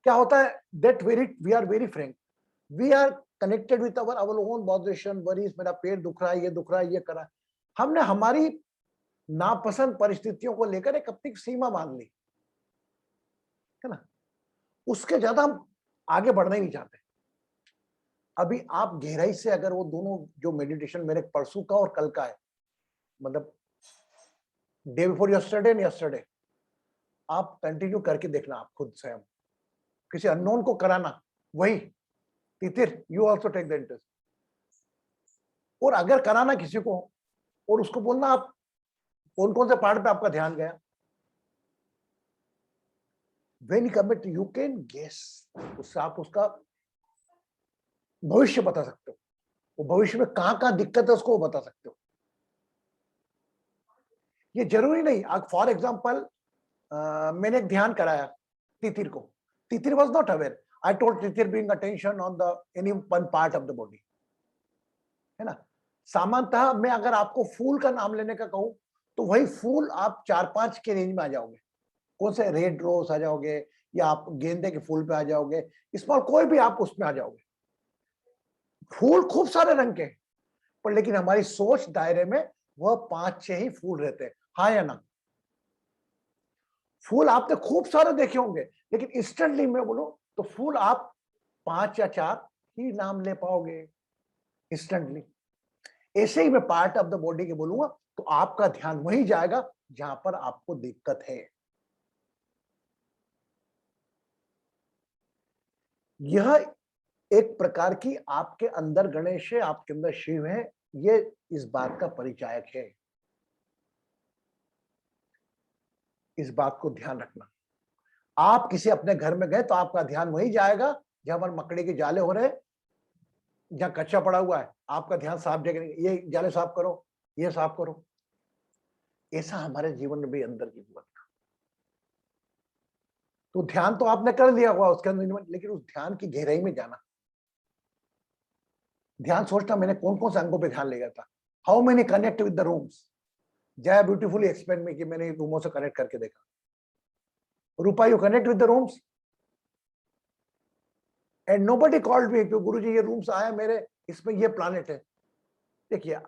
क्या होता है, that very we are very frank, we are connected with our own botheration, worries, मेरा पेट दुख रहा है, ये दुख रहा है, ये करा। हमने हमारी नापसंद परिस्थितियों को लेकर एक अपनी सीमा मान ली है ना, उसके ज्यादा हम आगे बढ़ना ही नहीं चाहते। अभी आप गहराई से अगर वो दोनों जो मेडिटेशन मेरे परसों का और कल का है, मतलब day before yesterday and yesterday, आप कंटिन्यू करके देखना, आप खुद स्वयं किसी अननोन को कराना, वही Titir you also take the interest, और अगर कराना किसी को और उसको बोलना आप कौन कौन से पार्ट पे आपका ध्यान गया, when you commit you can guess, उससे आप उसका भविष्य बता सकते हो, वो भविष्य में कहां कहां दिक्कत है उसको वो बता सकते हो। ये जरूरी नहीं, फॉर एग्जाम्पल मैंने एक ध्यान कराया तितिर को, Titir was not aware, I told Titir bring attention on the any one part of the body, है ना। सामान्यतः मैं अगर आपको फूल का नाम लेने का कहूं तो वही फूल आप 4-5 के रेंज में आ जाओगे, कौन से, रेड रोज आ जाओगे, या आप गेंदे के फूल पे आ जाओगे, स्मॉल कोई भी आप उसमें आ जाओगे। फूल खूब सारे रंग के, पर लेकिन हमारी सोच दायरे में वह 5-6 ही फूल रहते हैं, हाँ या ना। फूल आपने खूब सारे देखे होंगे, लेकिन इंस्टेंटली मैं बोलूं तो फूल आप 5 या 4 ही नाम ले पाओगे इंस्टेंटली। ऐसे ही मैं पार्ट ऑफ द बॉडी के बोलूंगा तो आपका ध्यान वहीं जाएगा जहां पर आपको दिक्कत है। यह एक प्रकार की आपके अंदर गणेश है, आपके अंदर शिव है, ये इस बात का परिचायक है। इस बात को ध्यान रखना। आप किसी अपने घर में गए तो आपका ध्यान वहीं जाएगा जहां पर मकड़ी के जाले हो रहे, जहां कच्चा पड़ा हुआ है, आपका ध्यान साफ जगह, ये जाले साफ करो, ये साफ करो। ऐसा हमारे जीवन में भी अंदर की जीवन का, तो ध्यान तो आपने कर लिया हुआ उसके अंदर, लेकिन उस ध्यान की गहराई में जाना, ध्यान सोचना मैंने कौन कौन से अंगों पे ध्यान ले गया था, how many connect with the rooms. Jaya beautifully explain में कि मैंने रूमों से कनेक्ट करके देखा। Rupa, you connect with the rooms and nobody called me, Guruji ये रूम्स आया मेरे, इसमें ये प्लैनेट है। देखिए,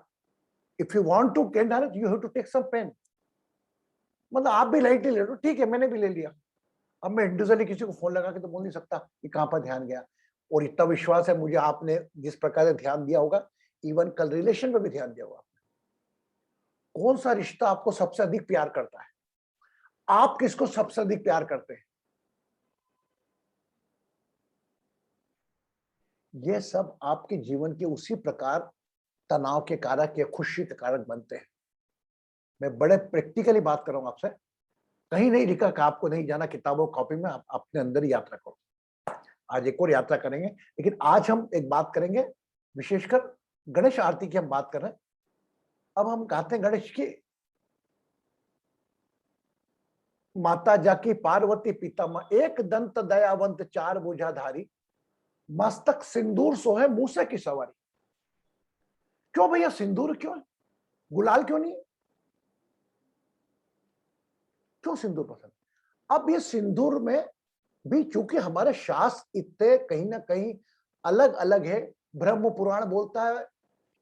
if you want to get direct you have to take some pain, मतलब आप भी लाइटली ले लो, ठीक है मैंने भी ले लिया। अब मैं इंडिविजुअली किसी को फोन लगा के तो बोल नहीं सकता कि कहां पर ध्यान गया, और इतना विश्वास है मुझे आपने जिस प्रकार से ध्यान दिया होगा, इवन कल रिलेशन में भी ध्यान दिया होगा। कौन सा रिश्ता आपको सबसे अधिक प्यार करता है, आप किसको सबसे अधिक प्यार करते हैं, ये सब आपके जीवन के उसी प्रकार तनाव के कारक या खुशी के कारक बनते हैं। मैं बड़े प्रैक्टिकली बात कर रहा हूं आपसे, कहीं नहीं लिखा कि आपको नहीं जाना किताबों कॉपी में, आप अपने अंदर ही यात्रा करो। आज एक और यात्रा करेंगे, लेकिन आज हम एक बात करेंगे, विशेषकर गणेश आरती की हम बात कर रहे हैं। अब हम कहते हैं गणेश की माता जाकी पार्वती पिता मां, एक दंत दयावंत चार भुजाधारी, मस्तक सिंदूर सोहे मूसे की सवारी। क्यों भैया सिंदूर क्यों है, गुलाल क्यों नहीं है, क्यों सिंदूर पसंद। अब ये सिंदूर में भी चूंकि हमारे शास्त्र इतने कहीं ना कहीं अलग अलग है, ब्रह्म पुराण बोलता है,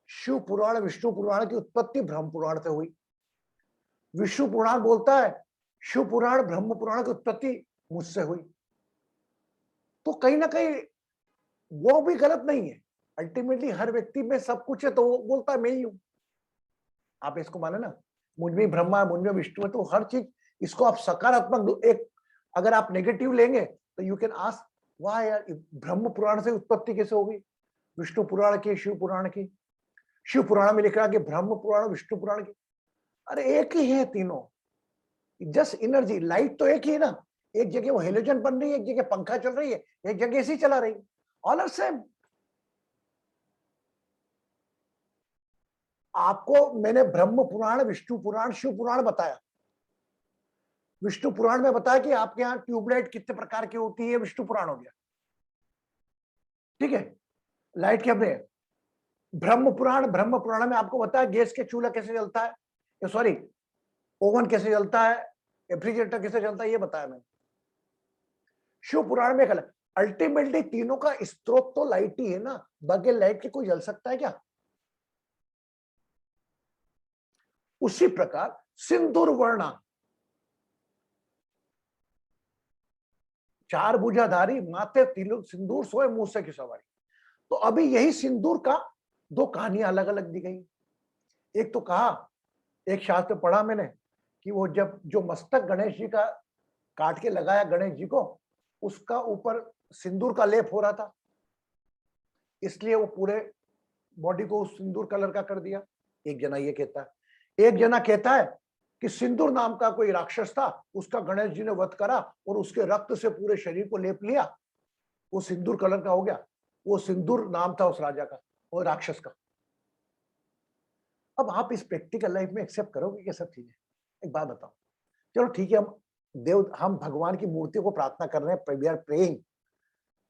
शिव पुराण विष्णु पुराण की उत्पत्ति ब्रह्म पुराण से हुई, विष्णु पुराण बोलता है शिव पुराण ब्रह्म पुराण की उत्पत्ति मुझसे हुई, तो कहीं ना कहीं वो भी गलत नहीं है। अल्टीमेटली हर व्यक्ति में सब कुछ है तो वो बोलता है मैं ही हूं, आप इसको माने ना, मुझ में ब्रह्मा है, मुझ में विष्णु है, तो हर चीज इसको आप सकारात्मक एक, अगर आप नेगेटिव लेंगे तो यू कैन आस्क वाह यार ब्रह्म पुराण से उत्पत्ति कैसे होगी, विष्णु पुराण की, शिव पुराण की, शिव पुराण में लिख रहा कि ब्रह्म पुराण विष्णु पुराण की, अरे एक ही है तीनों, जस्ट एनर्जी, लाइट तो एक ही है ना, एक जगह वो हेलोजन बन रही है, एक जगह पंखा चल रही है, एक जगह ऐसी चला रही है, ऑल आर सेम। आपको मैंने ब्रह्म पुराण विष्णु पुराण शिव पुराण बताया, विष्णु पुराण में बताया कि आपके यहाँ ट्यूबलाइट कितने प्रकार की होती है, विष्णु पुराण हो गया, ठीक है, लाइट के अपने। ब्रह्म पुराण में आपको बताया गैस के चूल्हा कैसे जलता है, सॉरी ओवन कैसे जलता है, रेफ्रिजरेटर कैसे चलता है, ये बताया मैंने। शिव पुराण में एक अल्टीमेटली तीनों का स्रोत तो लाइट ही है ना, बगैर लाइट के कोई जल सकता है क्या? उसी प्रकार सिंदूर वर्णा, चार भुजाधारी माथे तिलक सिंदूर सोए मूसे की सवारी। तो अभी यही सिंदूर का दो कहानियां अलग अलग दी गई। एक तो कहा, एक शास्त्र पढ़ा मैंने कि वो जब जो मस्तक गणेश जी का काट के लगाया गणेश जी को, उसका ऊपर सिंदूर का लेप हो रहा था, इसलिए वो पूरे बॉडी को सिंदूर कलर का कर दिया। एक जना ये कहता है। एक जना कहता है कि सिंदूर नाम का कोई राक्षस था, उसका गणेश जी ने वध करा और उसके रक्त से पूरे शरीर को लेप लिया, वो सिंदूर कलर का हो गया। वो सिंदूर नाम था उस राजा का, वो राक्षस का। अब आप इस प्रैक्टिकल लाइफ में एक्सेप्ट करोगे ये सब चीजें? एक बात बताओ, चलो ठीक है, हम भगवान की मूर्ति को प्रार्थना कर रहे हैं, वी आर प्रेइंग,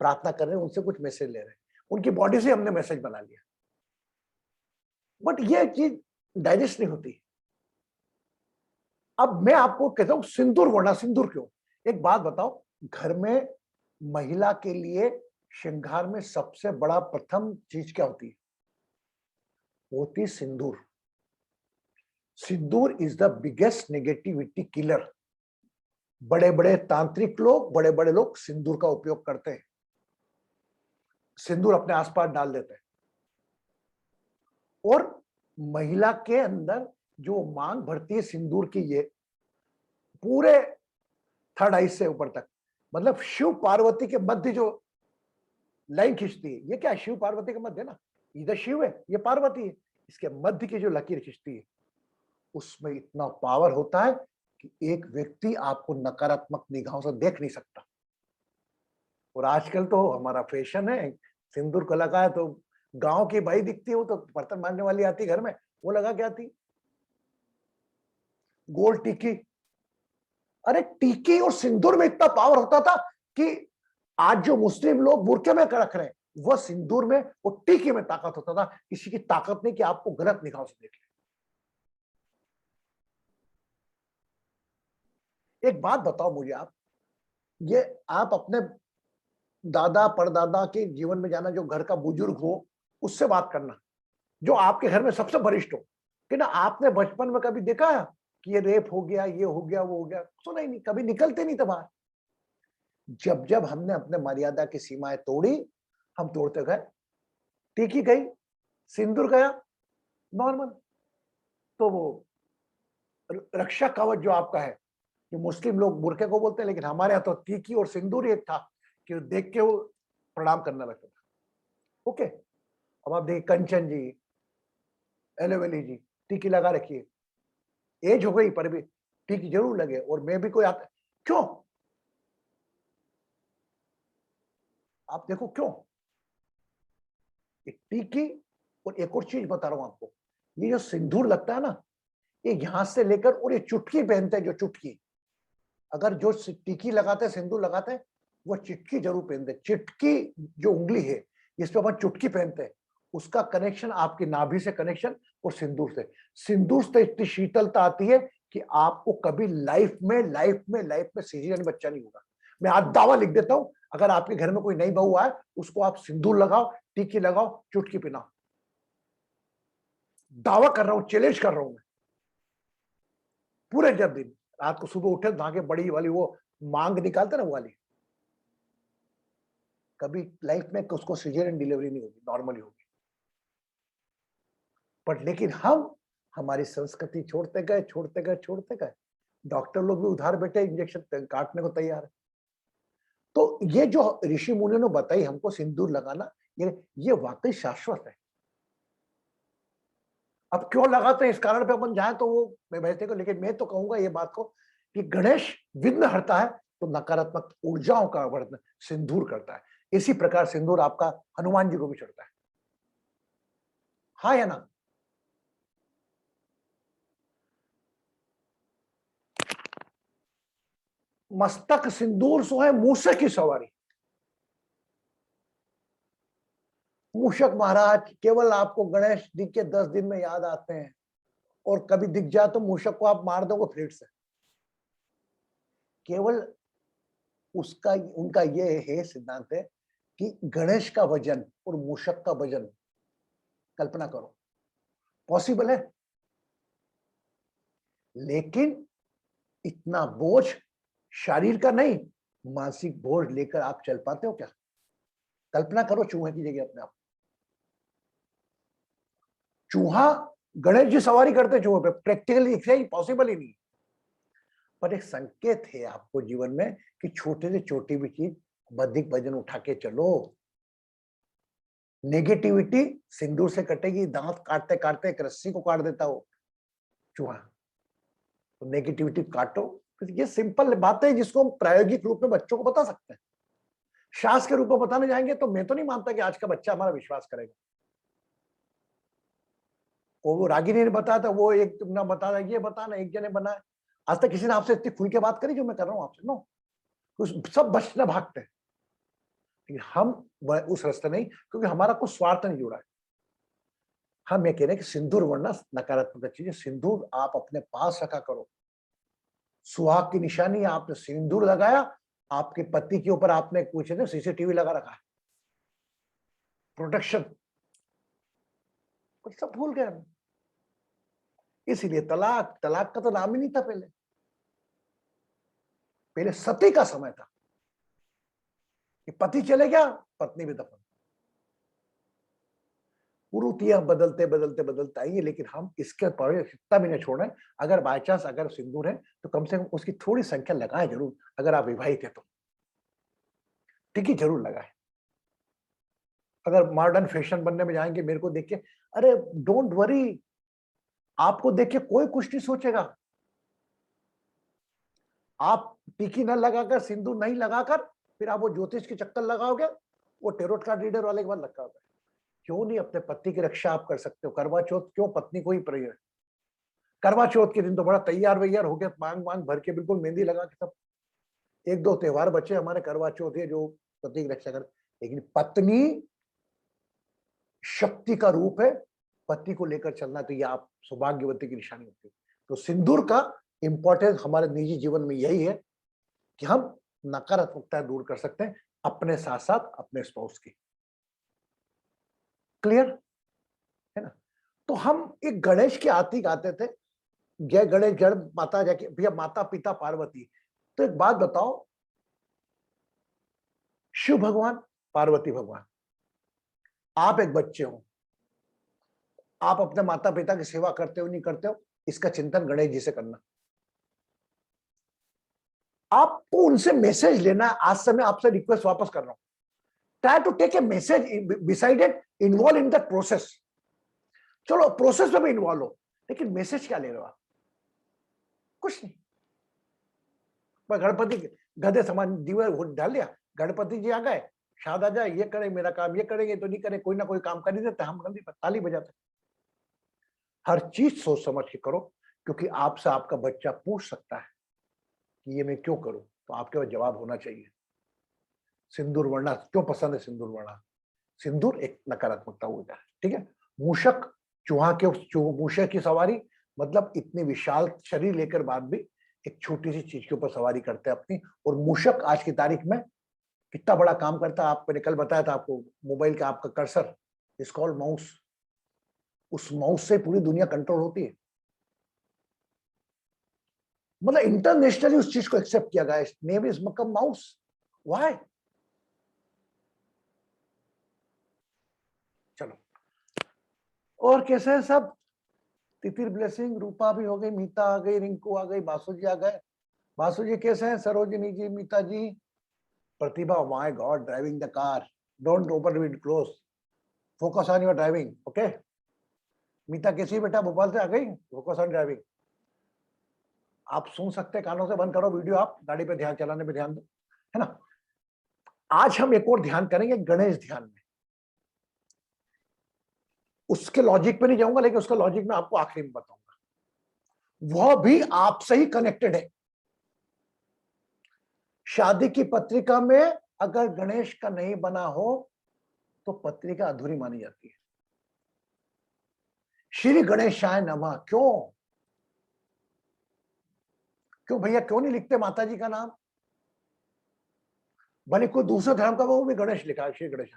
प्रार्थना कर रहे हैं, उनसे कुछ मैसेज ले रहे हैं, उनकी बॉडी से हमने मैसेज बना लिया, बट ये चीज डाइजेस्ट नहीं होती। अब मैं आपको कहता हूं सिंदूर वर्णा, सिंदूर क्यों? एक बात बताओ, घर में महिला के लिए श्रृंगार में सबसे बड़ा प्रथम चीज क्या होती है? होती sindoor. Sindoor is the biggest negativity killer. बड़े बड़े तांत्रिक लोग, बड़े बड़े लोग सिंदूर का उपयोग करते हैं, सिंदूर अपने आसपास डाल देते हैं, और महिला के अंदर जो मांग भरती है सिंदूर की, ये पूरे थर्ड आई से ऊपर तक, मतलब शिव पार्वती के मध्य जो लाइन खींचती है, ये क्या है? शिव पार्वती के मध्य ना, इधर शिव है, ये पार्वती है, इसके मध्य की जो लकीर खींचती है, उसमें इतना पावर होता है कि एक व्यक्ति आपको नकारात्मक निगाहों से देख नहीं सकता। और आजकल तो हमारा फैशन है, सिंदूर को लगा है तो गांव की बाई दिखती है, वो तो बर्तन मारने वाली आती घर में, वो लगा के आती, गोल टिक्की। अरे टिक्की और सिंदूर में इतना पावर होता था कि आज जो मुस्लिम लोग बुरके में रख रहे हैं, वह सिंदूर में और टिक्की में ताकत होता था। किसी की ताकत नहीं कि आपको गलत निगाहों से देख ले। एक बात बताओ मुझे आप, ये आप अपने दादा परदादा के जीवन में जाना, जो घर का बुजुर्ग हो उससे बात करना, जो आपके घर में सबसे वरिष्ठ हो, कि ना आपने बचपन में कभी देखा है कि ये रेप हो गया, ये हो गया, वो हो गया? सुना ही नहीं, कभी निकलते नहीं थे बाहर। जब जब हमने अपने मर्यादा की सीमाएं तोड़ी, हम तोड़ते गए, टीकी गई, सिंदूर गया, नॉर्मल। तो वो रक्षा कवच जो आपका है, कि मुस्लिम लोग बुरके को बोलते हैं, लेकिन हमारे यहाँ तो टीकी और सिंदूर एक था कि देख के वो प्रणाम करने लगता था। ओके, अब आप देखिए कंचन जी, एलोवेली जी, टीकी लगा रखिए, एज हो गई पर भी टीकी जरूर लगे, और मैं भी कोई आता, क्यों? आप देखो क्यों टीकी। और एक और चीज बता रहा हूं आपको, ये जो सिंदूर लगता है ना, ये यहां से लेकर, और ये चुटकी पहनते हैं, जो चुटकी, अगर जो टीकी लगाते हैं, सिंदूर लगाते हैं, वो चिटकी जरूर पहनते हैं। चिटकी जो उंगली है, जिस पे अपन चुटकी पहनते हैं, उसका कनेक्शन आपकी नाभि से कनेक्शन, और सिंदूर से, सिंदूर से इतनी शीतलता आती है कि आपको कभी लाइफ में सीजन बच्चा नहीं होगा। मैं आज दावा लिख देता हूं, अगर आपके घर में कोई नई बहू आए, उसको आप सिंदूर लगाओ, टीकी लगाओ, चुटकी पहनाओ, दावा कर रहा हूं, चैलेंज कर रहा हूं मैं, पूरे जब दिन रात को सुबह उठे धागे बड़ी वाली वो मांग निकालते ना, वो वाली, कभी लाइफ में उसको सिजेरियन डिलीवरी नहीं होगी, नॉर्मली होगी। बट लेकिन हम हमारी संस्कृति छोड़ते गए, डॉक्टर लोग भी उधार बैठे, इंजेक्शन काटने को तैयार है। तो ये जो ऋषि मुनियों ने बताई हमको सिंदूर लगाना, ये वाकई शाश्वत है। अब क्यों लगाते हैं, इस कारण पे अपन जाए तो वो मैं बैठते को, लेकिन मैं तो कहूंगा ये बात को कि गणेश विघ्न हरता है, तो नकारात्मक ऊर्जाओं का वर्धन सिंदूर करता है। इसी प्रकार सिंदूर आपका हनुमान जी को भी चढ़ता है, हाँ या ना? मस्तक सिंदूर सोहे मूसक की सवारी। मूषक महाराज केवल आपको गणेश जी के 10 दिन में याद आते हैं, और कभी दिख जाए तो मूषक को आप मार दोगे फ्लेट से। केवल उसका उनका ये है सिद्धांत है कि गणेश का वजन और मूषक का वजन, कल्पना करो, पॉसिबल है, लेकिन इतना बोझ शरीर का नहीं, मानसिक बोझ लेकर आप चल पाते हो क्या? कल्पना करो चूहे की जगह अपने आप। चूहा, गणेश जी सवारी करते चूहे पे, प्रैक्टिकली पॉसिबल ही नहीं, पर एक संकेत है आपको जीवन में कि छोटे से छोटी भी चीज अधिक वजन उठा के चलो। नेगेटिविटी सिंदूर से कटेगी, दांत काटते काटते एक रस्सी को काट देता हो चूहा। तो नेगेटिविटी काटो। ये सिंपल बात है जिसको हम प्रायोगिक रूप में बच्चों को बता सकते हैं। शास्त्र के रूप में बताने जाएंगे तो मैं तो नहीं मानता कि आज का बच्चा हमारा विश्वास करेगा। वो रागिनी ने बताया था, वो एक ना बता रहा, ये बताना, एक जने बनाया। आज तक किसी ने आपसे इतनी खुल के बात करी जो मैं कर रहा हूं आपसे? नो। सब बचना भागते हैं, लेकिन हम उस रास्ते नहीं, क्योंकि हमारा कुछ स्वार्थ नहीं जुड़ा है। हम ये कह रहे हैं कि सिंदूर वरना नकारात्मक चीज है। सिंदूर आप अपने पास रखा करो, सुहाग की निशानी। आपने सिंदूर लगाया, आपके पति के ऊपर आपने कुछ सीसीटीवी लगा रखा है, प्रोटेक्शन, कुछ सब भूल गए हम। इसीलिए तलाक, तलाक का तो नाम ही नहीं था पहले। पहले सती का समय था कि पति चले गया, पत्नी भी दफन। कुरीतियां बदलते बदलते बदलते आई है, लेकिन हम इसके पर इतना भी नहीं छोड़ रहे। अगर बाय चांस अगर सिंदूर है तो कम से कम उसकी थोड़ी संख्या लगाए जरूर, अगर आप विवाहित है तो टिकी जरूर लगाए। अगर मॉडर्न फैशन बनने में जाएंगे, मेरे को देख के, अरे डोंट वरी, आपको देख के कोई कुछ नहीं सोचेगा। आप टिकी न लगाकर, सिंदूर नहीं लगाकर, फिर आप वो ज्योतिष के चक्कर लगाओगे, वो टेरोट कार्ड रीडर वाले के बाद लगाओगे। क्यों नहीं अपने पति की रक्षा आप कर सकते हो? करवा चौथ क्यों पत्नी को ही प्रिय? करवा चौथ के दिन तो बड़ा तैयार वैयार हो गया, मांग मांग भर के बिल्कुल मेहंदी लगा के सब। एक दो त्योहार बचे हमारे करवा चौथ है जो पति की रक्षा कर, लेकिन पत्नी शक्ति का रूप है। पति को लेकर चलना तो ये आप सौभाग्यवती की निशानी होती है। तो सिंदूर का इंपॉर्टेंस हमारे निजी जीवन में यही है कि हम नकारात्मकता दूर कर सकते हैं अपने साथ साथ अपने स्पाउस की। क्लियर है ना? तो हम एक गणेश की आरती गाते थे, जय गणेश जड़ माता, जाके भैया माता पिता पार्वती। तो एक बात बताओ, शिव भगवान, पार्वती भगवान, आप एक बच्चे हो, आप अपने माता पिता की सेवा करते हो नहीं करते हो, इसका चिंतन गणेश जी से करना। आपको उनसे मैसेज लेना है। आज से मैं आपसे रिक्वेस्ट वापस कर रहा हूं, try to take a message besides, involve in that process. चलो प्रोसेस में भी इन्वॉल्व हो, लेकिन मैसेज क्या ले रहे हो आप? कुछ नहीं। गणपति गधे समान दीवार डाल दिया, गणपति जी आ गए, शाद आ जाए, ये करें मेरा काम, ये करेंगे तो नहीं करें, कोई ना कोई काम कर ही देते, हम गंदी ताली बजाते। हर चीज सोच समझ के करो, क्योंकि आपसे आपका बच्चा पूछ सकता है कि ये मैं क्यों करूं, तो आपके पास जवाब होना चाहिए। सिंदूर वर्णा क्यों पसंद है? सिंदूर वर्णा, सिंदूर एक नकारात्मकता ऊर्जा है, ठीक है। मूषक, चूहा के मूषक की सवारी, मतलब इतनी विशाल शरीर लेकर बाद भी एक छोटी सी चीज के ऊपर सवारी करते हैं अपनी। और मूषक आज की तारीख में कितना बड़ा काम करता है, आपने कल बताया था आपको, मोबाइल का आपका कर्सर इज कॉल्ड माउस। उस माउस से पूरी दुनिया कंट्रोल होती है। मतलब इंटरनेशनली उस चीज को एक्सेप्ट किया गया, नेम इज मकम माउस। व्हाई? चलो, और कैसे है सब? तिथिर ब्लेसिंग, रूपा भी हो गई, मीता आ गई, रिंकू आ गई, बासु जी आ गए। बासु जी कैसे हैं? Sarojini ji, Meeta ji, Pratibha, my God, driving the car, don't open with close, focus on your driving, okay. Meeta कैसी है बेटा? भोपाल से आ गई, फोकस ऑन ड्राइविंग। आप सुन सकते हैं, कानों से बंद करो वीडियो, आप गाड़ी पे ध्यान, चलाने पे ध्यान दो, है ना। आज हम एक और ध्यान करेंगे, गणेश ध्यान में। उसके लॉजिक पे नहीं जाऊंगा, लेकिन उसका लॉजिक मैं आपको आखिरी में बताऊंगा। वह भी आपसे ही कनेक्टेड है। शादी की पत्रिका में अगर गणेश का नहीं बना हो तो पत्रिका अधूरी मानी जाती है। श्री गणेशाय नमः, क्यों? क्यों भैया, क्यों नहीं लिखते माता जी का नाम? भले कोई दूसरे धर्म का वो भी गणेश लिखा है, श्री गणेश।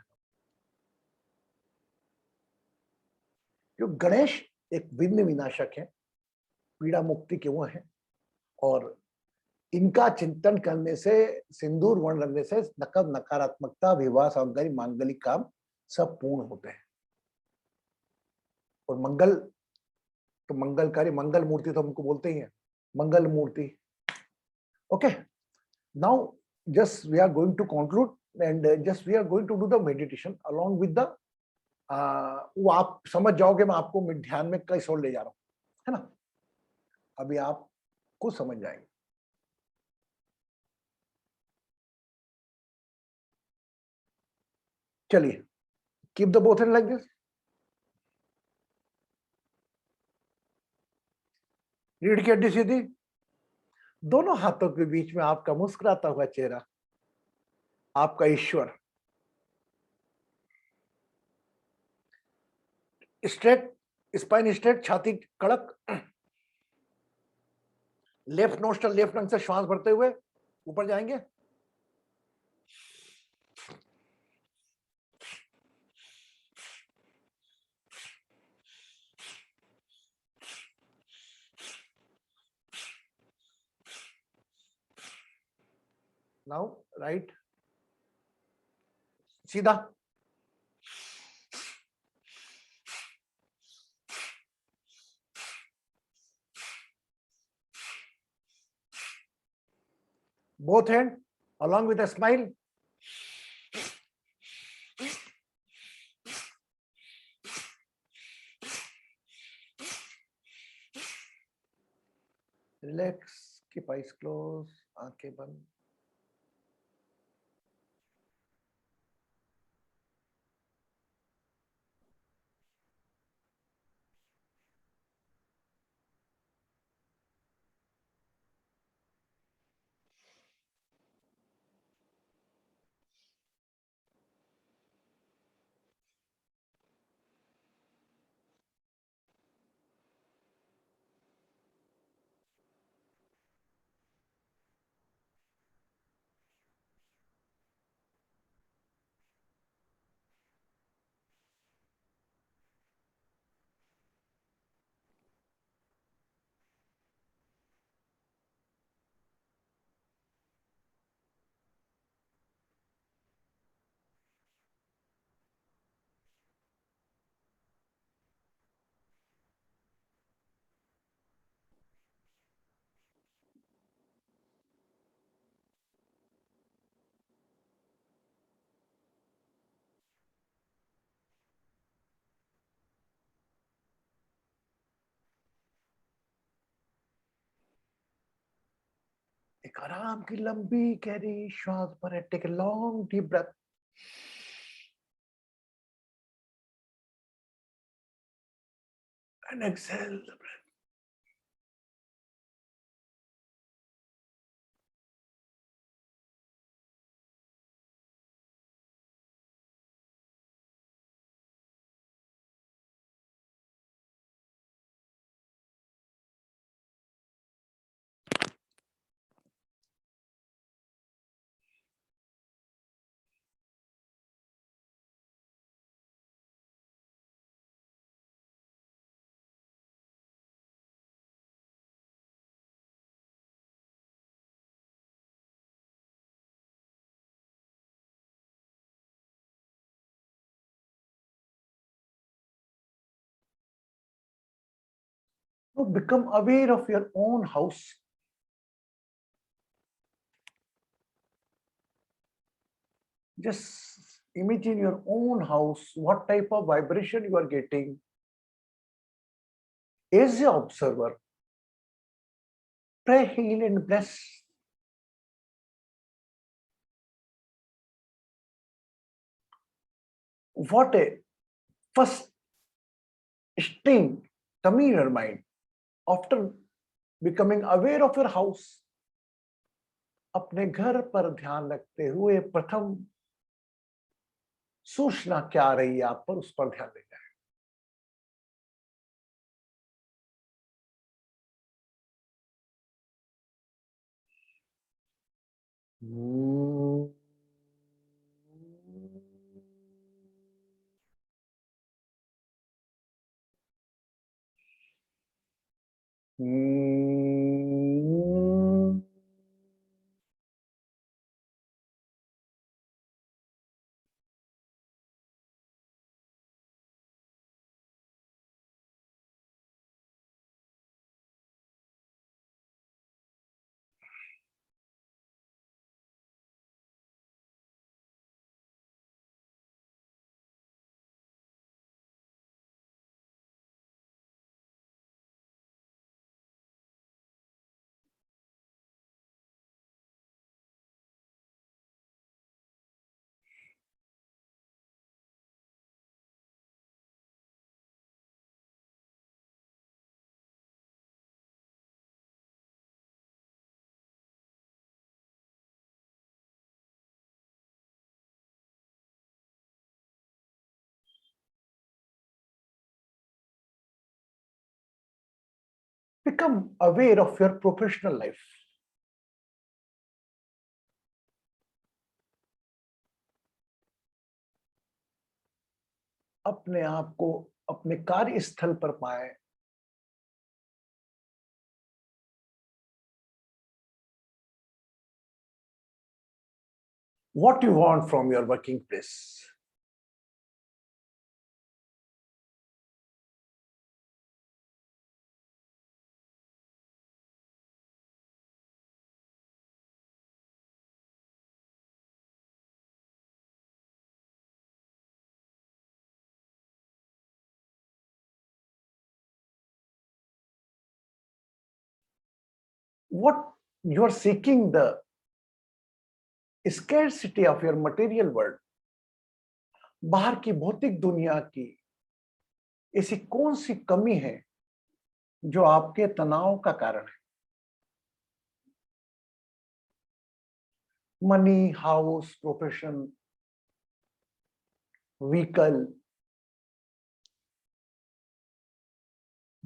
क्योंकि गणेश एक विघ्न विनाशक है, पीड़ा मुक्ति के वो है, और इनका चिंतन करने से, सिंदूर वर्ण रखने से नकारात्मकता, विवाह, सौंदर्य, मांगलिक काम सब पूर्ण होते हैं। और मंगल तो मंगलकारी, मंगल मूर्ति तो हमको बोलते ही है, Mangal Murti. Okay, now just we are going to conclude and just we are going to do the meditation along with the वो आप समझ जाओगे, मैं आपको ध्यान में कई ओर ले जा रहा हूं, है ना? अभी आप कुछ समझ जाएंगे। चलिए, keep the both hand like this, रीढ़ की हड्डी सीधी, दोनों हाथों के बीच में आपका मुस्कुराता हुआ चेहरा, आपका ईश्वर, स्ट्रेट स्पाइन, स्ट्रेट छाती कड़क, लेफ्ट नोस्ट्रल, लेफ्ट लंग से श्वास भरते हुए ऊपर जाएंगे, नाउ राइट सीधा, both hand along with a smile, relax, keep eyes close, आंखें बंद। एक आराम की लंबी गहरी श्वास भरे, take a long deep breath, and exhale the breath. Now become aware of your own house. Just imagine your own house, what type of vibration you are getting. As an observer, pray, heal, and bless. What a first sting come in your mind after becoming aware of your house. अपने घर पर ध्यान रखते हुए प्रथम सूचना क्या आ रही है आप पर, उस पर ध्यान दें। Become aware of your professional life. अपने आप को अपने कार्यस्थल पर पाए। What you want from your working place. What you are seeking, the scarcity of your material world, बाहर की भौतिक दुनिया की ऐसी कौन सी कमी है जो आपके तनाव का कारण है? Money, house, profession, vehicle,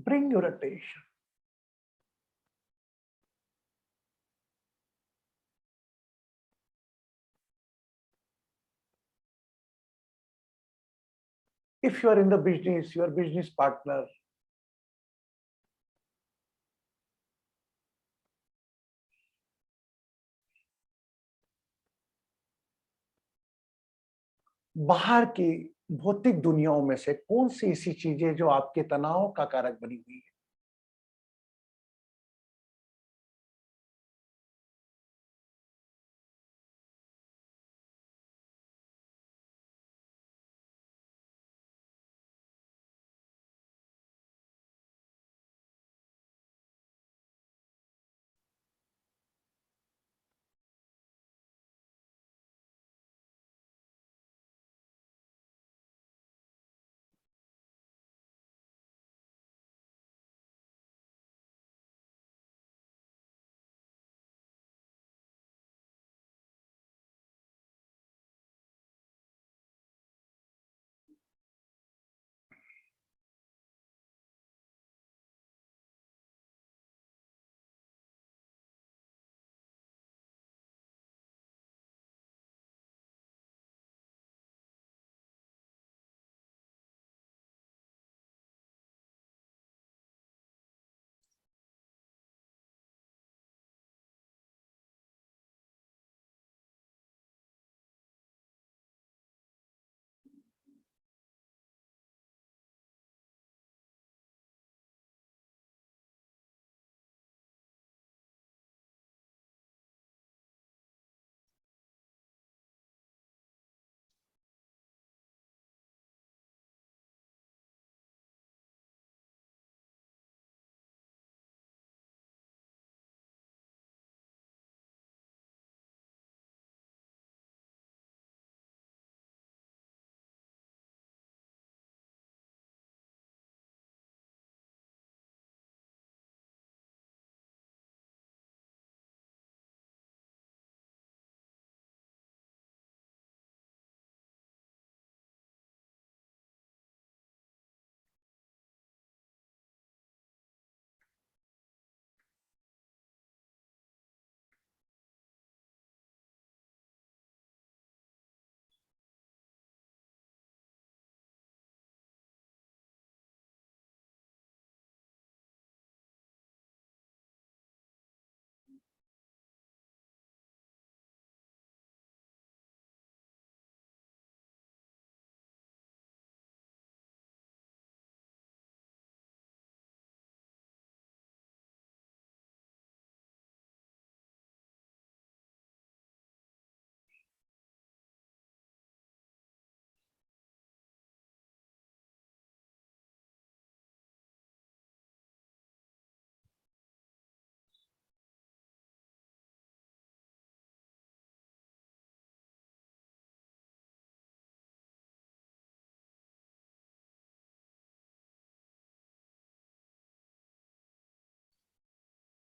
bring your attention. If you are in the business, your business partner, बाहर की भौतिक दुनियाओं में से कौन सी ऐसी चीजें जो आपके तनाव का कारक बनी हुई है?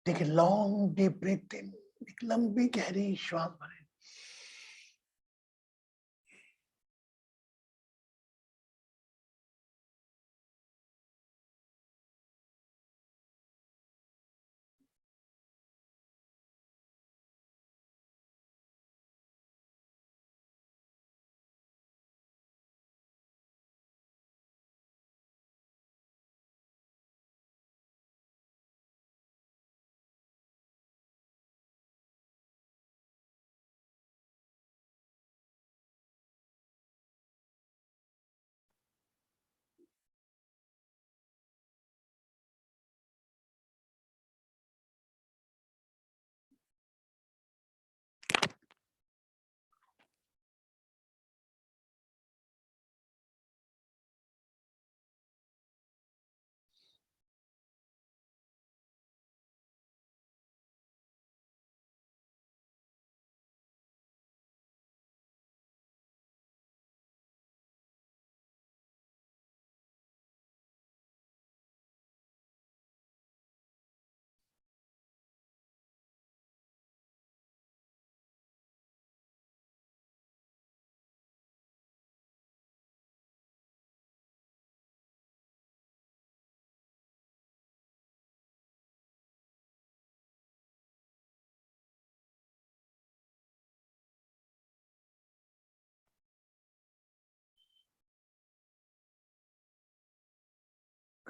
Take a long deep breath in, एक लंबी गहरी श्वास भरें।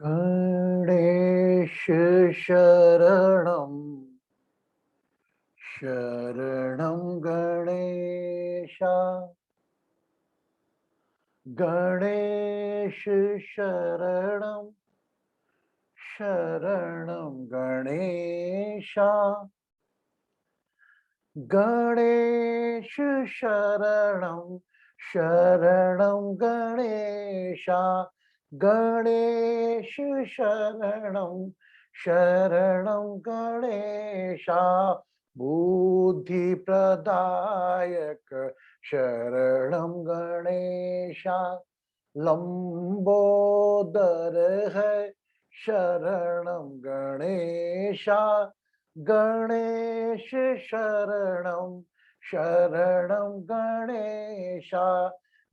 गणेश शरणं शरणं गणेशा गणेश शरणं शरणं गणेशा गणेश शरणं शरणं गणेशा गणेश शरणं शरणं गणेशा बुद्धिप्रदायक शरणं गणेशा लंबोदर है शरणं गणेशा गणेश शरणं शरणं गणेशा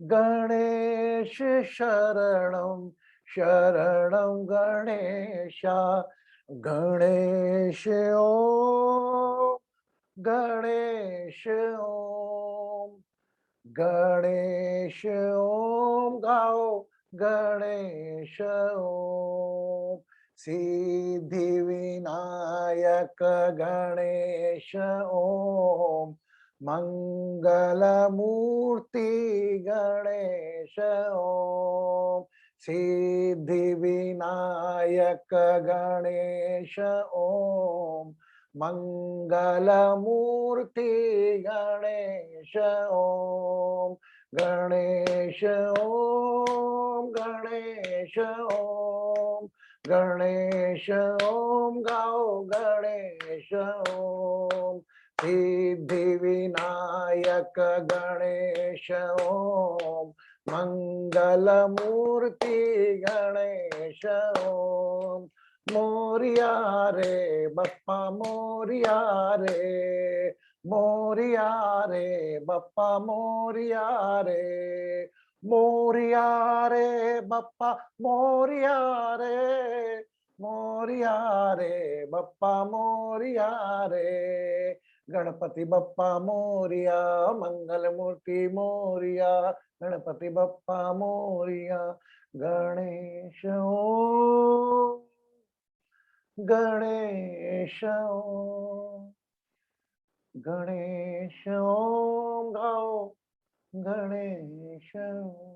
गणेश शरणं शरणं गणेशा गणेश ओम गणेश ओम गणेश ओम गाओ गणेश ओम सिद्धि विनायक गणेश ओम मंगल मूर्ति गणेश ओम सिद्धि विनायक गणेश ओम मंगल मूर्ति गणेश ओम गणेश ओम गणेश ओम गणेश ओम गाओ गणेश ओम सिद्धि विनायक गणेश ओम मंगल मूर्ति गणेश ओम मोरिया रे बप्पा मोरिया रे मोरिया रे बप्पा मोरिया रे मोरिया रे बप्पा मोरिया रे मोरिया रे बप्पा मोरिया रे गणपति बप्पा मोरिया मंगल मूर्ति मोरिया गणपति बप्पा मोरिया गणेश ओम गणेश ओम गणेश ओम गाओ गणेश ओम।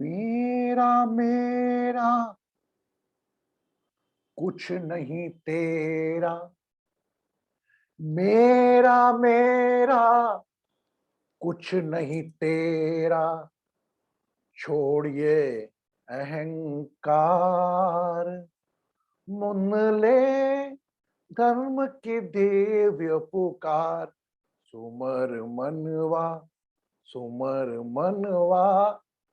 मेरा मेरा कुछ नहीं तेरा मेरा मेरा कुछ नहीं तेरा छोड़िए अहंकार मुन ले धर्म की दिव्य पुकार सुमर मनवा सुमर मनवा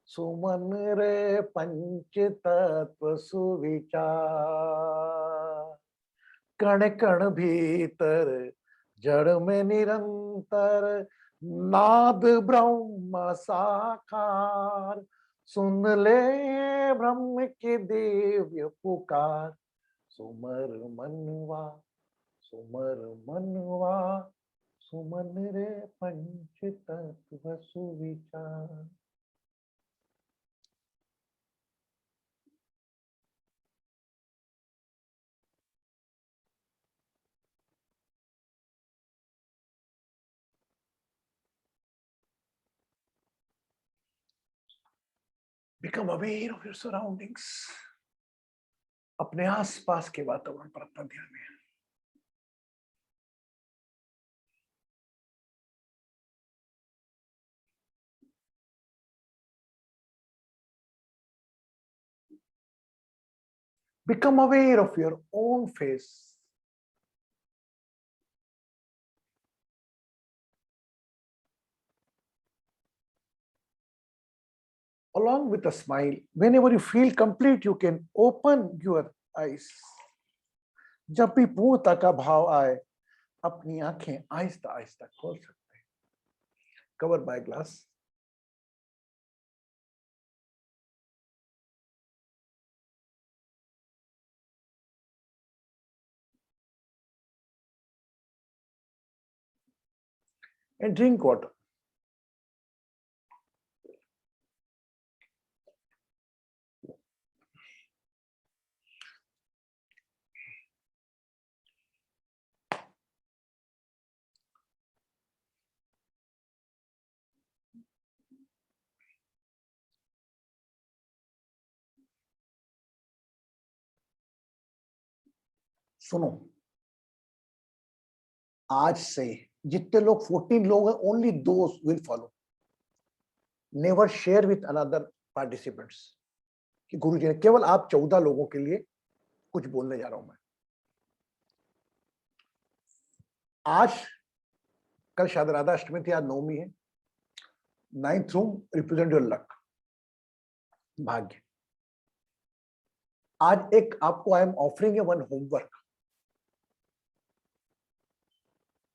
सुमन रे पंच तत्व सुविचार कण कण भीतर जड़ में निरंतर नाद ब्रह्म साकार सुन ले ब्रह्म की दिव्य पुकार सुमर मनवा सुमर मनवा सुमन रे पंच तत्व सुविचार। Become aware of your surroundings. अपने आसपास के वातावरण पर अपना ध्यान है। Become aware of your own face. Along with a smile, whenever you feel complete, you can open your eyes. जब भी पूर्णता का भाव आए, अपनी आंखें आहिस्ता आहिस्ता खोल सकते हैं। Covered by glass. and drink water. सुनो, आज से जितने लोग 14 लोग हैं, only those will follow. Never share with another participants कि गुरुजी ने, केवल आप 14 लोगों के लिए कुछ बोलने जा रहा हूं मैं. आज, कल शायद राधा अष्टमी थी, आज नवमी है. 9th room represent your luck, भाग्य. आज एक आपको I am offering a one homework.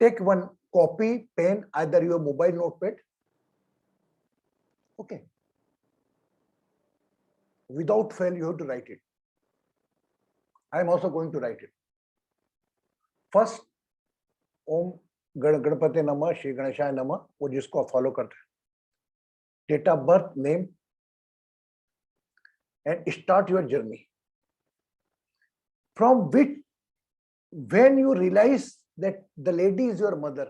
Take one copy, pen, either your mobile notepad. Okay. Without fail, you have to write it. I am also going to write it. First, ओम गणपति नमः, श्री गणेशाय नमः, वो जिसको आप फॉलो करते हैं. Date of birth, name, and start your journey. From which, when you realize that the lady is your mother,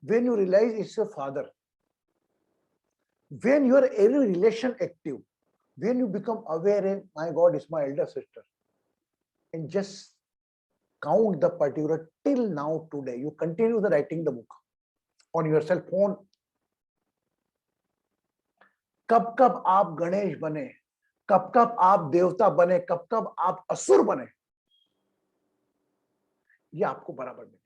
when you realize it's your father, when your every relation active, when you become aware, my God, is my elder sister, and just count the particular till now today. You continue the writing the book on your cell phone. कब कब आप गणेश बने, कब कब आप देवता बने, कब कब आप असुर बने, ये आपको बराबर मिलेगा.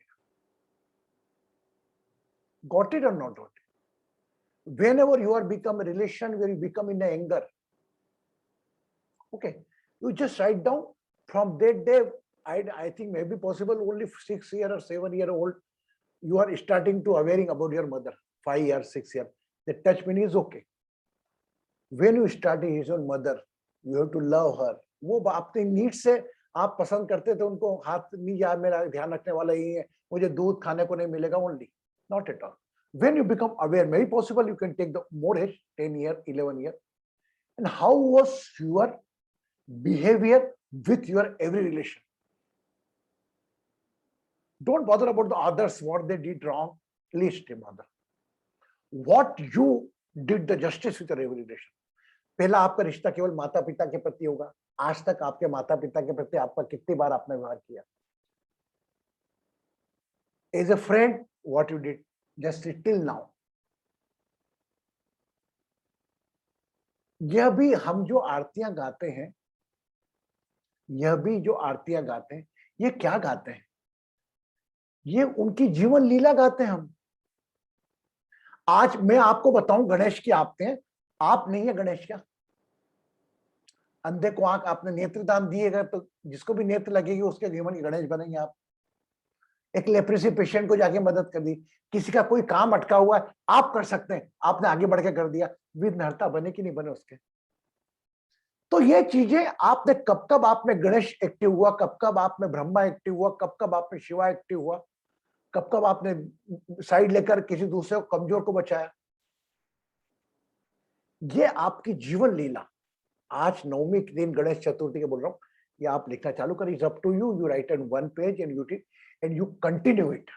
Got it or not got it? Whenever you are become a relation where you become in anger, okay, you just write down from that day. I think maybe possible only 6 year or 7 year old, you are starting to awareing about your mother. 5 years, 6 years, the touch mean is okay. When you start his own mother, you have to love her. वो अपने need से आप पसंद करते थे उनको, हाथ नहीं यार मेरा ध्यान रखने वाला ही है, मुझे दूध खाने को नहीं मिलेगा, only not at all. When you become aware, maybe possible you can take the more age, 10 year, 11 year. And how was your behavior with your every relation? Don't bother about the others, what they did wrong, least bother. What you did the justice with your every relation. पहला आपका रिश्ता केवल माता पिता के प्रति होगा. आज तक आपके माता पिता के प्रति आपका कितनी बार आपने व्यवहार किया? As a friend, what you did just till now. यह भी हम जो आरतियां गाते हैं, यह भी जो आरतियां गाते हैं, ये क्या गाते हैं? ये उनकी जीवन लीला गाते हैं हम. आज मैं आपको बताऊं, गणेश की आरती हैं, आप नहीं है गणेश क्या? अंधे को आंख आपने नेत्र दान दिएगा तो जिसको भी नेत्र लगेगी उसके जीवन की गणेश बनेंगे आप. एक लेप्रेसी पेशेंट को जाके मदद कर दी, किसी का कोई काम अटका हुआ है, आप कर सकते हैं, आपने आगे बढ़ के कर दिया, विघ्नहर्ता बने कि नहीं बने उसके. तो ये चीजें आपने कब कब आप में गणेश एक्टिव हुआ, कब कब आप में ब्रह्मा एक्टिव हुआ, कब कब आप में शिवा एक्टिव हुआ, कब कब आपने साइड लेकर किसी दूसरे को कमजोर को बचाया, ये आपकी जीवन लीला. आज नवमी के दिन गणेश चतुर्थी के बोल रहा हूं, ये आप लिखना चालू करें. It's up to you. You write on one page and you continue it.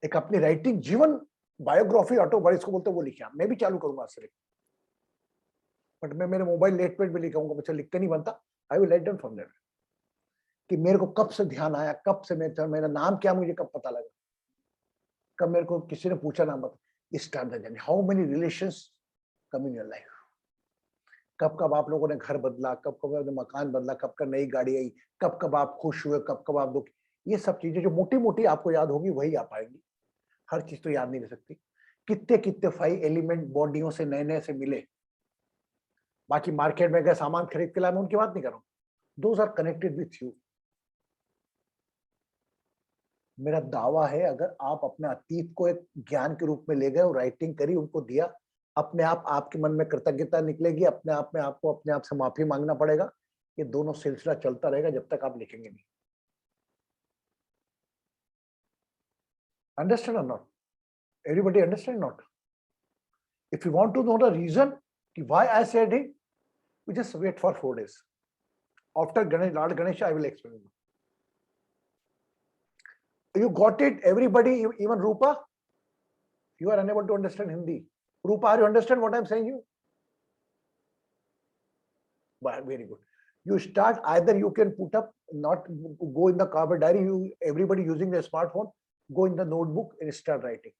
एक अपनी राइटिंग जीवन बायोग्राफी ऑटोबायोग्राफी इसको बोलते हैं, वो लिखा. मैं भी चालू करूंगा आज से, बट मैं मेरे मोबाइल लेट पेज में लिखाऊंगा. मुझे लिखते नहीं बनता. I will write down from there कि मेरे को कब से ध्यान आया, कब से मेरा नाम क्या मुझे कब पता लगा, कब मेरे को किसी ने पूछा नाम बता. Start the journey. How many relations come in your life. कब कब आप लोगों ने घर बदला, कब कब आपने मकान बदला, कब कब नई गाड़ी आई, कब कब आप खुश हुए, कब कब आप दुखी. ये सब चीजें जो मोटी मोटी आपको याद होगी वही आ पाएंगी. हर चीज तो याद नहीं रह सकती. कितने कितने 5 एलिमेंट बॉडियों से नए नए से मिले. बाकी मार्केट में गए सामान खरीद के लाए, मैं उनकी बात नहीं कर रहा हूं. Those are connected with you. मेरा दावा है अगर आप अपने अतीत को एक ज्ञान के रूप में ले गए और राइटिंग करी, उनको दिया, अपने आप आपके मन में कृतज्ञता निकलेगी. अपने आप में आपको अपने आप से माफी मांगना पड़ेगा. ये दोनों सिलसिला चलता रहेगा जब तक आप लिखेंगे नहीं. Understand or not? Everybody understand not? If you want to know the reason why I said it, we just wait for 4 days. After Lord Ganesha, I will explain you. You got it, everybody, even Rupa? You are unable to understand Hindi. Rupa, are you understand what I'm saying you? But very good. You start, either you can put up, not go in the carpet diary, everybody using the smartphone, go in the notebook and start writing.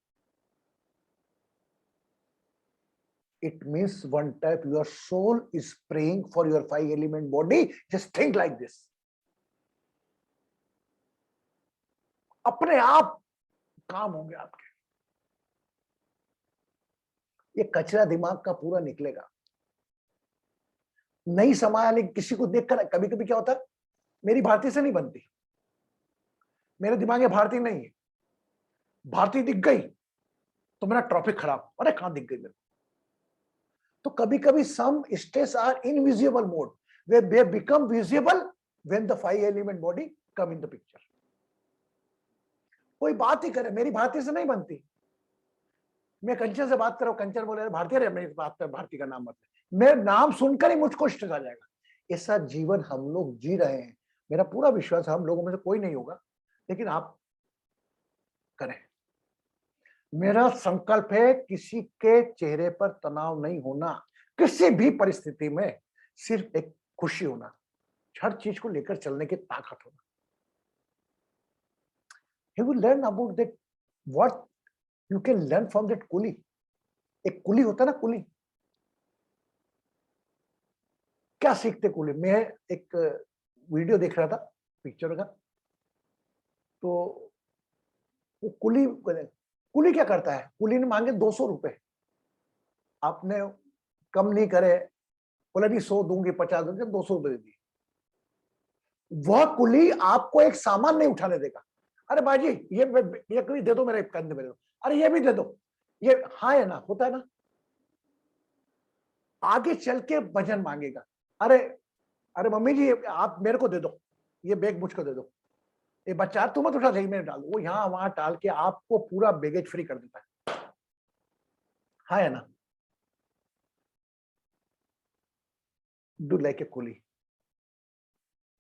It means one type your soul is praying for your 5 element body. Just think like this. अपने आप काम होंगे आपके. ये कचरा दिमाग का पूरा निकलेगा. नहीं समाया, लेकिन किसी को देखकर कभी कभी क्या होता है, मेरी भारतीय से नहीं बनती, मेरे दिमाग में भारतीय नहीं है, भारतीय दिख गई तो मेरा ट्रॉफिक खराब, अरे कहां दिख गई मेरे को. तो कभी कभी some states are invisible mode, they become visible when the 5 element body come in the picture. कोई बात ही करे, मेरी भारतीय से नहीं बनती. मैं कंचन से बात कर रहा हूं, कंचन बोले भारतीय रे, मेरी बात पर भारतीय का नाम मत, मेरा नाम सुनकर ही मुझको इष्ट आ जाएगा. ऐसा जीवन हम लोग जी रहे हैं. मेरा पूरा विश्वास है हम लोगों में से कोई नहीं होगा, लेकिन आप करें. मेरा संकल्प है किसी के चेहरे पर तनाव नहीं होना, किसी भी परिस्थिति में सिर्फ एक खुशी होना, हर चीज को लेकर चलने की ताकत होना. You will learn about that, what you can learn from that कुली. एक कुली होता है ना, कुली क्या सीखते कुली. मैं एक वीडियो देख रहा था पिक्चर का, तो वो कुली क्या करता है, कुली ने मांगे 200 रुपए, आपने कम नहीं करे, बोला नहीं 100 दूंगी, 50 दूंगी, 200 रुपए दे दिए. वह कुली आपको एक सामान नहीं उठाने देगा. अरे बाजी ये भी दे दो, मेरे कंधे में दे दो, अरे ये भी दे दो, ये हाँ है ना, होता है ना. आगे चल के भजन मांगेगा, अरे अरे मम्मी जी आप मेरे को दे दो, ये बैग मुझको दे दो, ये बच्चा तुम मत उठा, सही में डाल दो. वो यहाँ वहां टाल के आपको पूरा बैगेज फ्री कर देता है. हाँ है ना. डू लाइक ए कुली.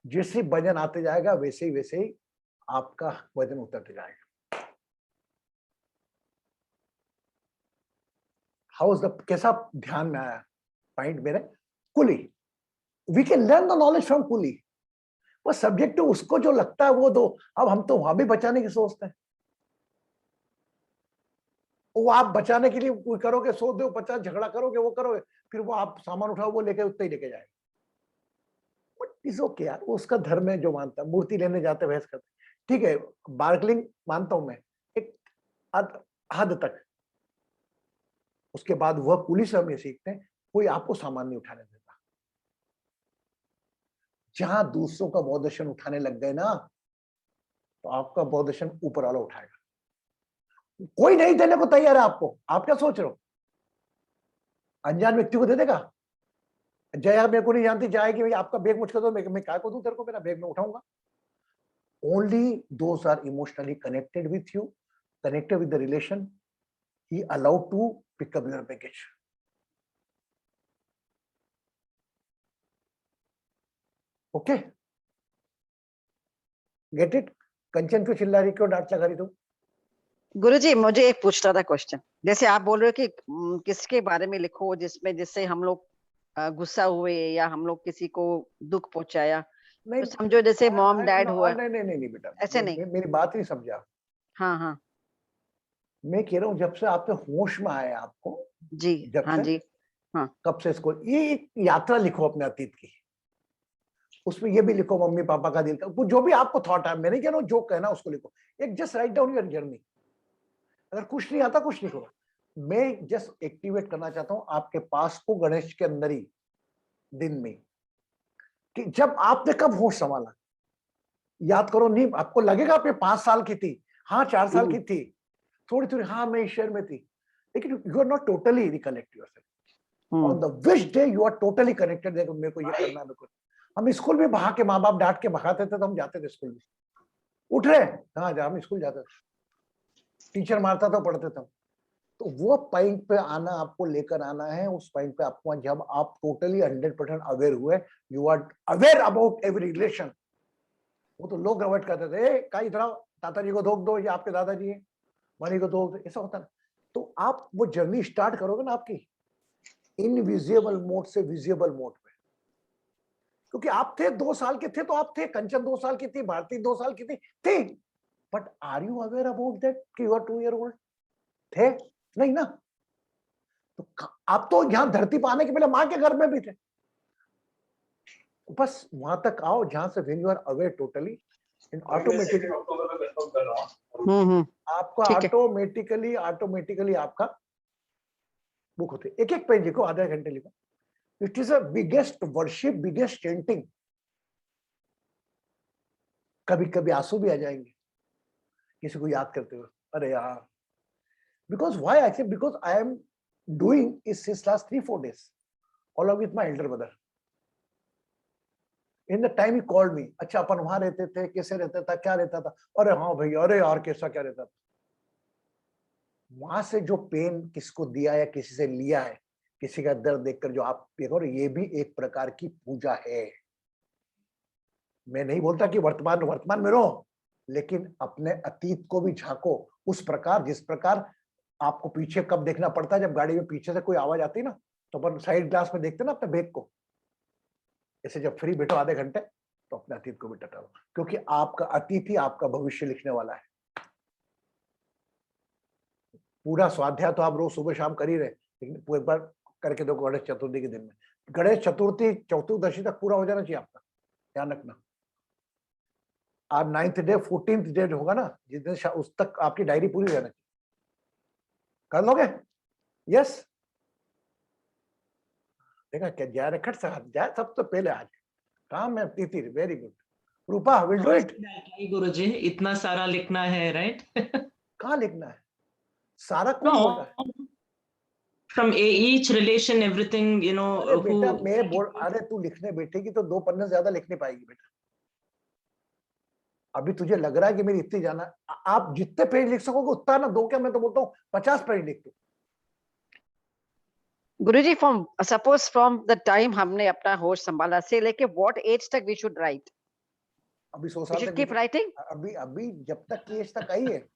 जैसे वजन आते जाएगा वैसे ही आपका वजन उतरते जाएगा. हाउ इज द, कैसा ध्यान में आया पॉइंट मेरे. Coolie, we can learn the knowledge from coolie. वो सब्जेक्ट उसको जो लगता है वो दो. अब हम तो वहां भी बचाने की सोचते हैं. वो आप बचाने के लिए कोई करोगे, 100 दो 50 झगड़ा करोगे, वो करोगे, फिर वो आप सामान उठाओ, वो लेके उतना ही लेके जाएगा. इज ओके यार, उसका धर्म है जो मानता है. मूर्ति लेने जाते बहस करते, ठीक है, बार्गलिंग मानता हूं मैं एक हद तक. उसके बाद वह पुलिस हम ये सीखते हैं, कोई आपको सामान नहीं उठाने देता. जहां दूसरों का बौद्धशन उठाने लग गए ना, तो आपका बौद्धशन ऊपर वाला उठाएगा. कोई नहीं देने को तैयार है आपको. आप क्या सोच रहे हो, अनजान व्यक्ति को दे देगा. जया मेरे को नहीं जानती, जाएगी भाई आपका बैग मुझको दो, मैं काय को दूं तेरे को, मेरा बैग में उठाऊंगा. Only those are emotionally connected with you, connected with the relation, he allowed to pick up your baggage. Okay? Get it? कंचन क्यों चिल्ला रही, क्यों डांट लगा रही तुम? गुरुजी मुझे एक पूछना था क्वेश्चन. जैसे आप बोल रहे हो कि किसके बारे में लिखो जिससे हम लोग गुस्सा हुए या हम लोग किसी को दुख पहुंचाया, तो समझो जैसे मॉम डैड हुआ. नहीं बेटा, ऐसे नहीं, मेरी बात नहीं समझा. हाँ मैं कह रहा हूँ जब से आपने होश में आया आपको जी, हाँ जी, हाँ, कब से इसको ये यात्रा लिखो अपने अतीत की. उसमें ये भी लिखो मम्मी पापा का दिल का, जो भी आपको थॉट है. मैं नहीं कह रहा हूँ जो कहना उसको लिखो. एक just write down your journey. अगर कुछ नहीं आता कुछ नहीं करो. मैं जस्ट एक्टिवेट करना चाहता हूं आपके पास को गणेश के अंदर ही दिन में, कि जब आपने कब होश संभाला. याद करो, नहीं आपको लगेगा आप 5 साल की थी, हाँ 4 साल की थी, थोड़ी थोड़ी, हाँ मैं ईश्वर में थी, लेकिन you are not totally recollect yourself. On the which day you are totally connected, देखो मेरे को ये करना है. हम स्कूल में बहा के, माँ बाप डांट के भगाते थे तो हम जाते थे स्कूल में. उठ रहे कहाँ जा, हम स्कूल जाते थे. टीचर मारता था पढ़ते थे। तो वो पॉइंट पे आना, आपको लेकर आना है उस पॉइंट पे आपको, जब आप टोटली 100% अवेयर हुए, you are aware about every relation. वो तो लोग अवॉइड करते थे, का इधर आओ, दादाजी को धोख दो, ये आपके दादाजी है, मनी को धोख दो, ऐसा होता ना। तो आप वो जर्नी स्टार्ट करोगे ना आपकी इनविजिबल मोड से विजिबल मोड पे, क्योंकि आप थे 2 साल के थे, तो आप थे, कंचन 2 साल की थी, भारती 2 साल की थी, but are you aware about that कि यू आर 2 ईयर ओल्ड थे? नहीं ना। तो आप तो यहां धरती पर आने के पहले मां के घर में भी थे। बस वहां तक आओ जहां से when you are aware totally, इन ऑटोमेटिकली आपका ऑटोमेटिकली आपका बुक होते। एक एक पेज लिखो, आधे घंटे लिखो। It is a biggest worship, biggest chanting. कभी कभी आंसू भी आ जाएंगे किसी को याद करते हुए, अरे यार, बिकॉज व्हाई आई से, because I am doing is since last 3-4 days along with my elder brother. In the time he called me, अच्छा अपन वहां रहते थे, कैसे रहता था, क्या रहता था, अरे हाँ भाई, अरे यार कैसा क्या रहता था। वहां से जो पेन किसको दिया या किसी से लिया है, किसी का दर्द देखकर जो आप देखो, ये भी एक प्रकार की पूजा है। मैं नहीं बोलता कि वर्तमान वर्तमान में रहो, लेकिन अपने अतीत को भी झांको उस प्रकार जिस प्रकार आपको पीछे कब देखना पड़ता है, जब गाड़ी में पीछे से कोई आवाज आती ना, तो अपन साइड ग्लास में देखते ना अपने बैग को। ऐसे जब फ्री बैठो आधे घंटे, तो अपने अतीत को भी टटाओ, क्योंकि आपका अतीत ही आपका भविष्य लिखने वाला है। पूरा स्वाध्याय तो आप रोज सुबह शाम कर ही रहे, लेकिन एक बार करके देखो गणेश चतुर्थी के दिन में। गणेश चतुर्थी चतुर्दशी तक पूरा हो जाना चाहिए आपका, ध्यान रखना। आज 9th डे 14th डे होगा ना, जिस दिन उस तक आपकी डायरी पूरी रहना चाहिए। कर लोगे? यस। देखा क्या जा रहे, खट जाए सबसे पहले आज काम है। Titir, very good. Rupa will do it. Guruji, इतना सारा लिखना है, राइट? कहाँ लिखना है सारा, कौन बोल रहा है? From each relation, everything, you know. अरे बेटा मैं बोल, अरे तू लिखने बैठेगी तो 2 पन्ने से ज्यादा लिख नहीं पाएगी बेटा। अभी तुझे लग रहा है कि मेरी इतनी जाना, आप जितने पेज लिख सकोगे उतना ना दो, क्या मैं तो बोलता हूँ 50 पेज लिख दो। गुरुजी, सपोज फ्रॉम द टाइम हमने अपना होश संभाला से लेके व्हाट एज तक वी शुड राइट? अभी 100 साल तक कीप राइटिंग। अभी जब तक की एज तक आई है।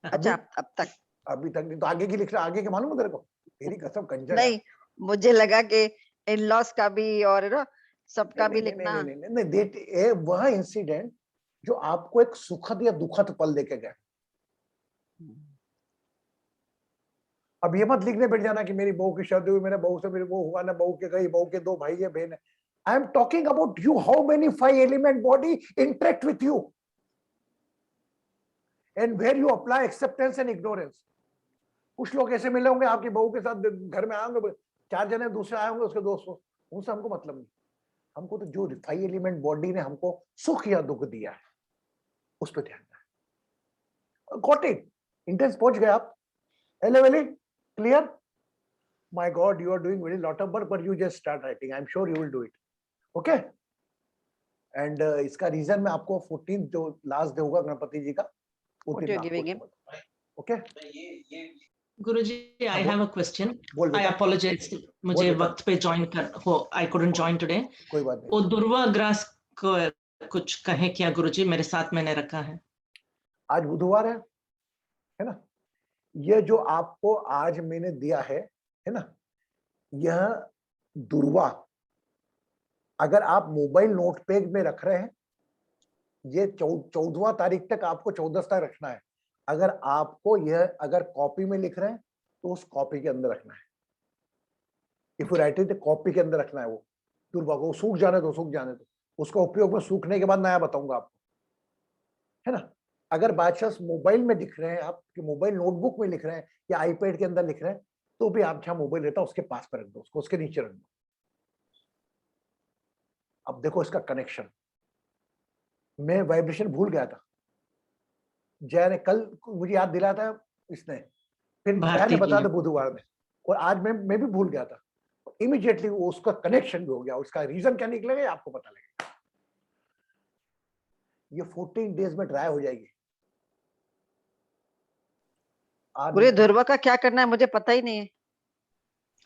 अच्छा, अब तक अभी तक नहीं तो आगे की लिख रहा, आगे के मालूम है तेरे को? तेरी कसम कंजर। नहीं, मुझे लगा कि इन लॉस का भी और ना सबका भी लिखना। नहीं, वह इंसिडेंट जो आपको एक सुखद या दुखद पल देके गए। अब ये मत लिखने बैठ जाना कि मेरी बहू की शादी हुई, मेरे बहू से मेरी वो हुआ ना, बहू के गई, बहू के 2 भाई है, बहन है। I am talking about you, how many 5 element body interact with you and where you apply acceptance and ignorance. कुछ लोग ऐसे मिले होंगे आपकी बहू के साथ, घर में आएंगे 4 जने, दूसरे आए होंगे उसके दोस्तों, उनसे हमको मतलब नहीं। हमको तो जो 5 एलिमेंट बॉडी ने हमको सुख या दुख दिया है उस पर ध्यान है। Got it? इंटेंस पहुंच गए आप? एलेवेली clear? My God, you are doing very lot of work, but you just start writing. I'm sure you will do it. Okay? And इसका रीजन मैं आपको 14th जो लास्ट डे होगा गणपति जी का, What you're giving him? Okay? Guruji, I have a question. बोल I बेटा। apologize. मुझे बेटा। वक्त पे ज्वाइन कर हो, I couldn't join today. कोई बात नहीं। वो दुर्वा ग्रास को कुछ कहे क्या गुरुजी? मेरे साथ मैंने रखा है। आज बुधवार है ना? ये जो आपको आज मैंने दिया है ना, यह दुर्वा अगर आप मोबाइल नोटपैड में रख रहे हैं, ये 14वां तारीख तक आपको 14 तक रखना है। अगर आपको यह अगर कॉपी में लिख रहे हैं तो उस कॉपी के अंदर रखना है। If you right it, copy के अंदर रखना है। वो दुर्वा को सूख जाने दो, सूख जाने दो। उसका उपयोग में सूखने के बाद नया बताऊंगा आपको, है ना? अगर बाय चांस मोबाइल में लिख रहे हैं आप, कि मोबाइल नोटबुक में लिख रहे हैं या आईपैड के अंदर लिख रहे हैं, तो भी आप जहां मोबाइल रहता है उसके पास पर रख दो, उसको उसके नीचे रख दो। अब देखो इसका कनेक्शन। मैं वाइब्रेशन भूल गया था, जय ने कल मुझे याद दिलाया था इसने, फिर जय ने बताया था बुधवार में, और आज मैं भी भूल गया था। इमीडिएटली उसका कनेक्शन भी हो गया। उसका रीजन क्या निकलेगा आपको पता लगेगा। ये 14 डेज में ड्राई हो जाएगी। गुरु ध्रुव का क्या करना है मुझे पता ही नहीं है।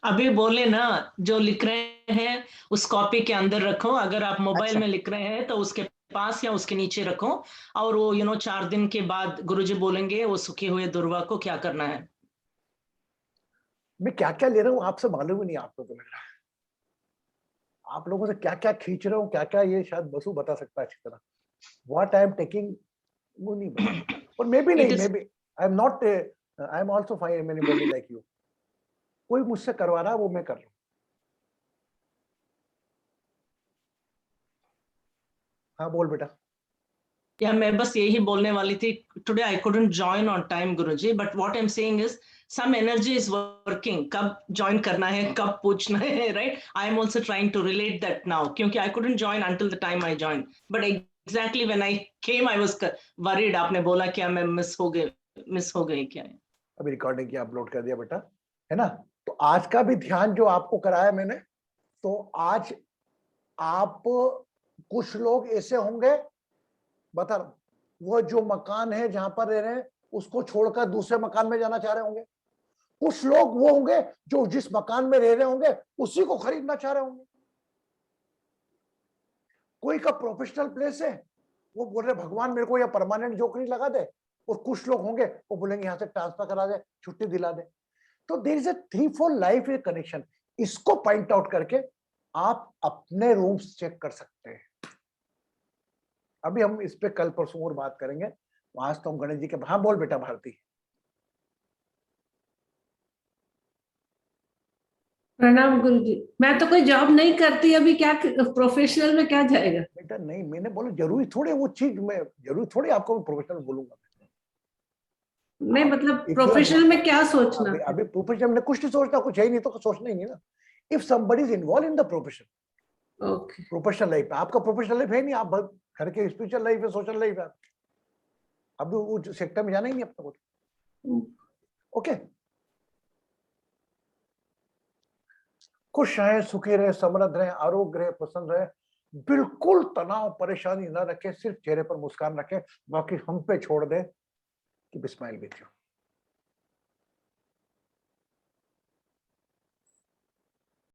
अभी बोले ना, जो लिख रहे हैं उस कॉपी के अंदर रखो, अगर आप मोबाइल अच्छा। में लिख रहे हैं तो उसके पास या उसके नीचे रखो, और वो 4 दिन के बाद गुरुजी बोलेंगे वो सूखे हुए दुर्वा को क्या करना है। मैं क्या क्या ले रहा हूँ आपसे मालूम ही नहीं, आपको तो लग रहा है आप लोगों से क्या क्या खींच रहा हूँ, क्या क्या, ये शायद बसु बता सकता है अच्छी तरह। व्हाट आई एम टेकिंग वो नहीं बता, और मे बी इट नहीं, is maybe I am not, I am also fine anybody like you. कोई मुझसे करवा रहा है वो मैं कर रहा हूँ। हाँ बोल बेटा। या मैं बस यही बोलने वाली थी, today I couldn't join on time Guruji, but what I am saying is some energy is working, कब ज्वाइन करना है, कब पूछना है, right. I am also trying to relate that now, क्योंकि I couldn't join until the time I join, but exactly when I came I was worried. आपने बोला क्या मैं मिस हो गई क्या? अभी रिकॉर्डिंग की अपलोड कर दिया बेटा, है ना। तो आज का भी ध्यान जो आपको कराया मैंने, तो आज आप कुछ लोग ऐसे होंगे, बता रहा हूं, वो जो मकान है जहां पर रह रहे हैं उसको छोड़कर दूसरे मकान में जाना चाह रहे होंगे। कुछ लोग वो होंगे जो जिस मकान में रह रहे होंगे उसी को खरीदना चाह रहे होंगे। कोई का प्रोफेशनल प्लेस है, वो बोल रहे भगवान मेरे को या परमानेंट नौकरी लगा दे, और कुछ लोग होंगे वो बोलेंगे यहाँ से ट्रांसफर करा दे, छुट्टी दिला दे। तो there is a 3-4 life a connection. इसको पॉइंट आउट करके आप अपने रूम्स चेक कर सकते हैं। अभी हम इस पे कल परसों और बात करेंगे। आज तो हम गणेश जी के, हाँ बोल बेटा भारती। प्रणाम गुरुजी। मैं तो कोई जॉब नहीं करती अभी, क्या प्रोफेशनल में क्या जाएगा? बेटा नहीं, मैंने बोला जरूरी थोड़ी वो चीज, मैं जरूरी थोड़ी आपको प्रोफेशनल बोलूंगा। नहीं मतलब If you are- प्रोफेशनल में क्या सोचना अभी है? अभी प्रोफेशन में कुछ नहीं सोचना, कुछ है ही नहीं तो सोचना ही नहीं ना। If somebody is involve in the profession, okay. Professional life, आपका प्रोफेशनल लाइफ है नहीं, आप घर के स्पिरिचुअल लाइफ है, सोशल लाइफ है, अभी वो सेक्टर में जाना ही नहीं अपने को। ओके, खुश रहे, सुखी रहे, समृद्ध रहे, आरोग्य रहे, प्रसन्न रहे, बिल्कुल तनाव परेशानी ना रखे, सिर्फ चेहरे पर मुस्कान रखे, बाकी हम पे छोड़ दे कि बिस्माइल विथ यू।